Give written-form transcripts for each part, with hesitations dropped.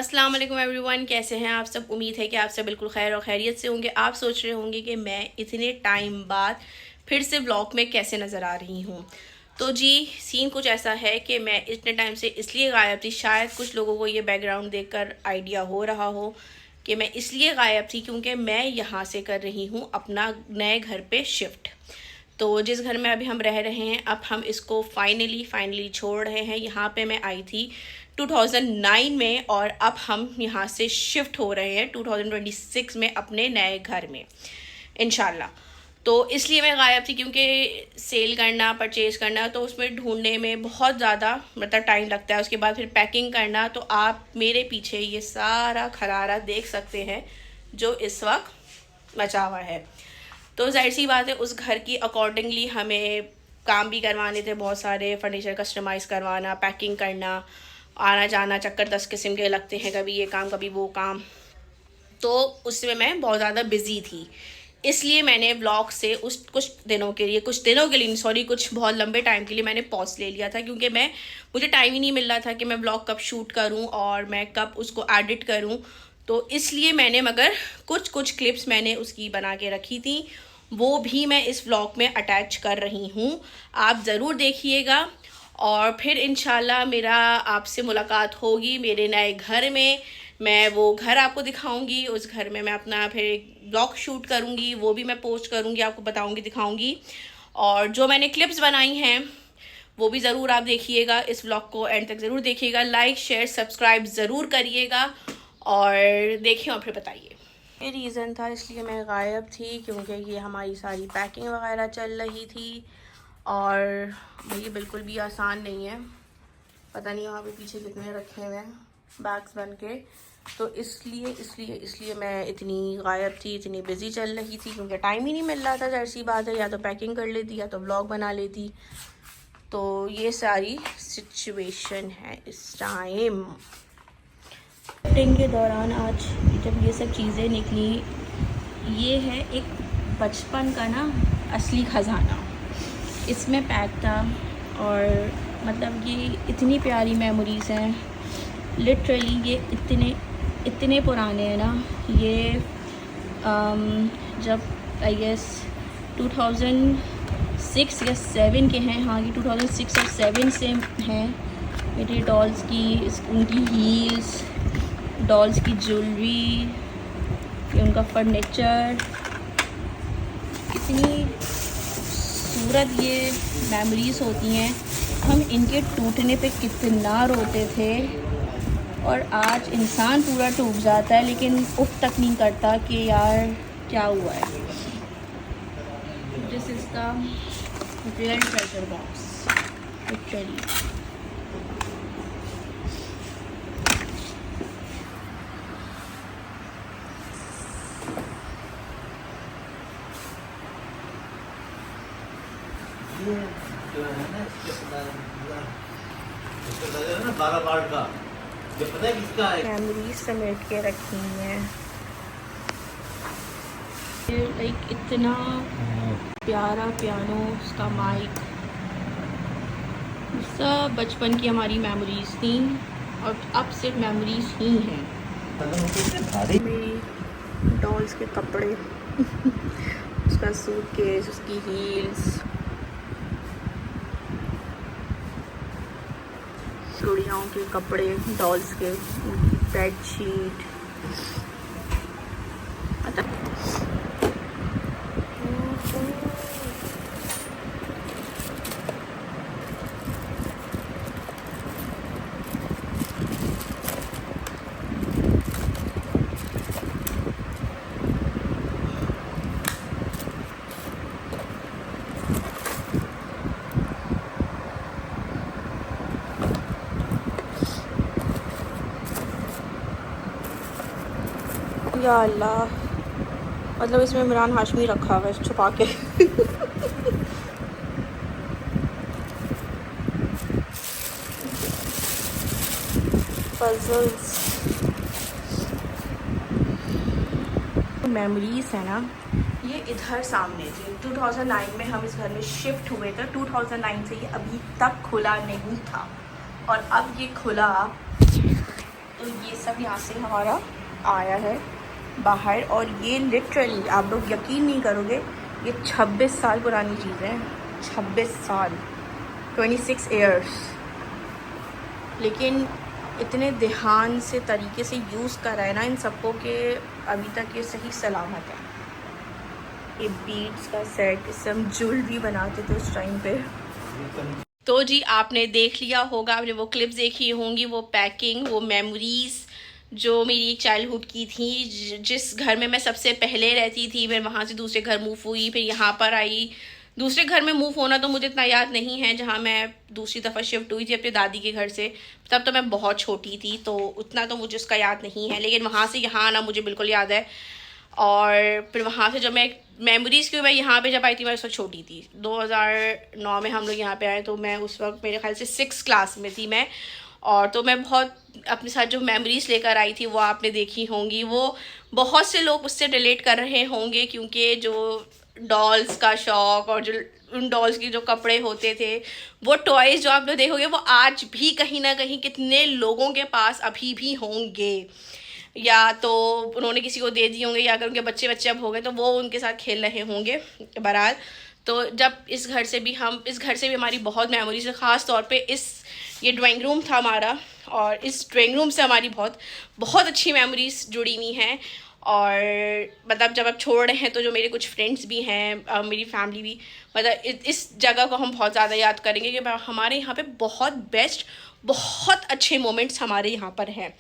अस्सलाम वालेकुम एवरीवन, कैसे हैं आप सब। उम्मीद है कि आप सब बिल्कुल खैर और खैरियत से होंगे। आप सोच रहे होंगे कि मैं इतने टाइम बाद फिर से व्लॉग में कैसे नज़र आ रही हूँ। तो जी, सीन कुछ ऐसा है कि मैं इतने टाइम से इसलिए गायब थी। शायद कुछ लोगों को ये बैकग्राउंड देखकर आइडिया हो रहा हो कि मैं इसलिए गायब थी क्योंकि मैं यहाँ से कर रही हूँ अपना नए घर पे शिफ्ट। तो जिस घर में अभी हम रह रहे हैं, अब हम इसको फाइनली छोड़ रहे हैं। यहाँ पे मैं आई थी 2009 में और अब हम यहाँ से शिफ्ट हो रहे हैं 2026 में अपने नए घर में इंशाल्लाह। तो इसलिए मैं गायब थी क्योंकि सेल करना, परचेज़ करना, तो उसमें ढूंढने में बहुत ज़्यादा मतलब टाइम लगता है। उसके बाद फिर पैकिंग करना। तो आप मेरे पीछे ये सारा खलारा देख सकते हैं जो इस वक्त मचा हुआ है। तो जाहिर सी बात है, उस घर की अकॉर्डिंगली हमें काम भी करवाने थे, बहुत सारे फर्नीचर कस्टमाइज़ करवाना, पैकिंग करना, आना जाना, चक्कर 10 किस्म के लगते हैं, कभी ये काम कभी वो काम। तो उसमें मैं बहुत ज़्यादा बिज़ी थी, इसलिए मैंने ब्लॉग से उस कुछ दिनों के लिए सॉरी, कुछ बहुत लंबे टाइम के लिए मैंने पॉज ले लिया था क्योंकि मुझे टाइम ही नहीं मिल रहा था कि मैं ब्लॉग कब शूट करूं और मैं कब उसको एडिट करूं। तो इसलिए मैंने मगर कुछ क्लिप्स मैंने उसकी बना के रखी थी, वो भी मैं इस व्लॉग में अटैच कर रही हूँ। आप ज़रूर देखिएगा और फिर इंशाल्लाह मेरा आपसे मुलाकात होगी मेरे नए घर में। मैं वो घर आपको दिखाऊंगी, उस घर में मैं अपना फिर एक ब्लॉग शूट करूंगी, वो भी मैं पोस्ट करूंगी, आपको बताऊंगी, दिखाऊंगी। और जो मैंने क्लिप्स बनाई हैं वो भी ज़रूर आप देखिएगा। इस व्लॉग को एंड तक ज़रूर देखिएगा, लाइक शेयर सब्सक्राइब ज़रूर करिएगा और देखिए और फिर बताइए। ये रीज़न था इसलिए मैं गायब थी क्योंकि ये हमारी सारी पैकिंग वगैरह चल रही थी और ये बिल्कुल भी आसान नहीं है। पता नहीं वहाँ पे पीछे कितने रखे हुए हैं बैग्स बन के। तो इसलिए मैं इतनी गायब थी, इतनी बिज़ी चल रही थी क्योंकि टाइम ही नहीं मिल रहा था। जाहिर सी बात है, या तो पैकिंग कर लेती या तो व्लॉग बना लेती। तो ये सारी सिचुएशन है इस टाइम। शूटिंग के दौरान आज जब ये सब चीज़ें निकली, ये है एक बचपन का ना असली ख़जाना इसमें पैक था। और मतलब ये इतनी प्यारी मेमोरीज़ हैं, लिटरली ये इतने पुराने हैं ना। ये जब आई गेस 2006 या 7 के हैं। हाँ, ये 2006 और 7 से हैं। मेरे डॉल्स की उनकी हील्स, डॉल्स की ज्वेलरी, ये उनका फर्नीचर, कितनी खूबसूरत ये मेमोरीज़ होती हैं। हम इनके टूटने पे कितना रोते थे और आज इंसान पूरा टूट जाता है लेकिन उफ तक नहीं करता कि यार क्या हुआ है। This is the real treasure box literally. जो है ना इसके 12 बार का, ये पता है किसका है? मेमोरीज समेट के रखी हैं। लाइक इतना प्यारा पियानो, उसका माइक, सब बचपन की हमारी मेमोरीज थी और अब सिर्फ मेमोरीज ही हैं। मेरी डॉल्स के कपड़े उसका सूटकेस, उसकी हील्स, गुड़ियाओं के कपड़े, डॉल्स के, बेडशीट, या अल्लाह, मतलब इसमें इमरान हाशमी रखा हुआ है छुपा के। पजल्स, मेमोरीज है ना, ये इधर सामने थे। 2009 में हम इस घर में शिफ्ट हुए थे। 2009 से ये अभी तक खुला नहीं था और अब ये खुला तो ये सब यहाँ से हमारा आया है बाहर, और ये लिटरली आप लोग यकीन नहीं करोगे, ये 26 साल पुरानी चीज़ है। 26 साल, 26 ईयर्स, लेकिन इतने ध्यान से तरीके से यूज़ करा है ना इन सबको कि अभी तक ये सही सलामत है। ये बीड्स का सेट, इससे हम ज्वेलरी बनाते थे उस टाइम पे। तो जी आपने देख लिया होगा, आपने वो क्लिप्स देखी होंगी, वो पैकिंग, वो मेमोरीज़ जो मेरी एक चाइल्डहुड की थी। जिस घर में मैं सबसे पहले रहती थी, फिर वहाँ से दूसरे घर मूव हुई, फिर यहाँ पर आई। दूसरे घर में मूव होना तो मुझे इतना याद नहीं है, जहाँ मैं दूसरी दफ़ा शिफ्ट हुई थी अपने दादी के घर से, तब तो मैं बहुत छोटी थी, तो उतना तो मुझे उसका याद नहीं है। लेकिन वहाँ से यहाँ आना मुझे बिल्कुल याद है। और फिर वहाँ से जब मैं मेमोरीज़ क्यों, मैं यहाँ पे जब आई थी मैं उस वक्त छोटी थी। 2009 में हम लोग यहाँ पे आए, तो मैं उस वक्त मेरे ख्याल से 6th क्लास में थी मैं। और तो मैं बहुत अपने साथ जो मेमोरीज़ लेकर आई थी वो आपने देखी होंगी। वो बहुत से लोग उससे रिलेट कर रहे होंगे, क्योंकि जो डॉल्स का शौक़ और जो उन डॉल्स के जो कपड़े होते थे, वो टॉयज़ जो आप लोग देखोगे, वो आज भी कहीं ना कहीं कितने लोगों के पास अभी भी होंगे, या तो उन्होंने किसी को दे दिए होंगे, या अगर उनके बच्चे अब हो गए तो वो उनके साथ खेल रहे होंगे। बहरहाल, तो जब इस घर से भी हमारी बहुत मेमोरीज है। ख़ास तौर पे ये ड्राइंग रूम था हमारा, और इस ड्राइंग रूम से हमारी बहुत अच्छी मेमोरीज जुड़ी हुई हैं। और मतलब जब आप छोड़ रहे हैं तो जो मेरे कुछ फ्रेंड्स भी हैं, मेरी फैमिली भी, मतलब इस जगह को हम बहुत ज़्यादा याद करेंगे कि हमारे यहाँ पे बहुत अच्छे मोमेंट्स हमारे यहाँ पर हैं।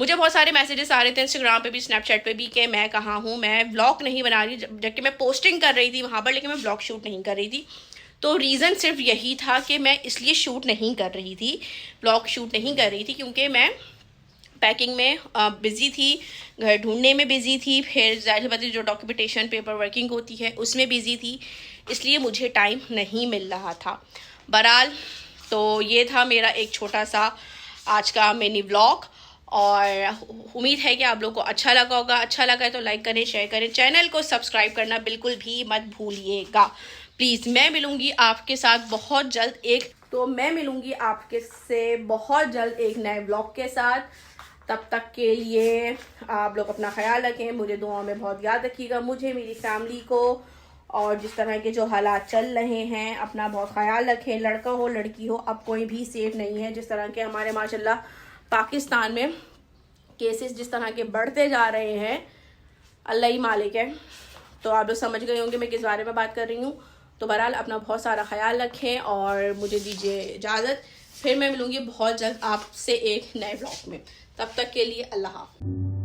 मुझे बहुत सारे मैसेजेस आ रहे थे इंस्टाग्राम पे भी, स्नैपचैट पे भी, कि मैं कहाँ हूँ, मैं व्लॉग नहीं बना रही, जबकि मैं पोस्टिंग कर रही थी वहाँ पर, लेकिन मैं व्लॉग शूट नहीं कर रही थी। तो रीज़न सिर्फ यही था कि मैं इसलिए शूट नहीं कर रही थी, व्लॉग शूट नहीं कर रही थी, क्योंकि मैं पैकिंग में बिज़ी थी, घर ढूंढने में बिज़ी थी, फिर ज़ाहिर बात है जो डॉक्यूमेंटेशन पेपर वर्किंग होती है उसमें बिज़ी थी, इसलिए मुझे टाइम नहीं मिल रहा था। बहरहाल, तो ये था मेरा एक छोटा सा आज का मिनी व्लॉग, और उम्मीद है कि आप लोगों को अच्छा लगा होगा। अच्छा लगा है तो लाइक करें, शेयर करें, चैनल को सब्सक्राइब करना बिल्कुल भी मत भूलिएगा प्लीज़। मैं मिलूँगी आपके साथ बहुत जल्द एक नए व्लॉग के साथ। तब तक के लिए आप लोग अपना ख्याल रखें, मुझे दुआओं में बहुत याद रखिएगा, मुझे, मेरी फैमिली को, और जिस तरह के जो हालात चल रहे हैं अपना बहुत ख्याल रखें। लड़का हो लड़की हो, अब कोई भी सेफ नहीं है। जिस तरह के हमारे माशाल्लाह पाकिस्तान में केसेस जिस तरह के बढ़ते जा रहे हैं, अल्लाह ही मालिक है। तो आप लोग समझ गए होंगे मैं किस बारे में बात कर रही हूँ। तो बहरहाल अपना बहुत सारा ख्याल रखें और मुझे दीजिए इजाज़त। फिर मैं मिलूँगी बहुत जल्द आपसे एक नए ब्लॉग में। तब तक के लिए अल्लाह हाफ़िज़।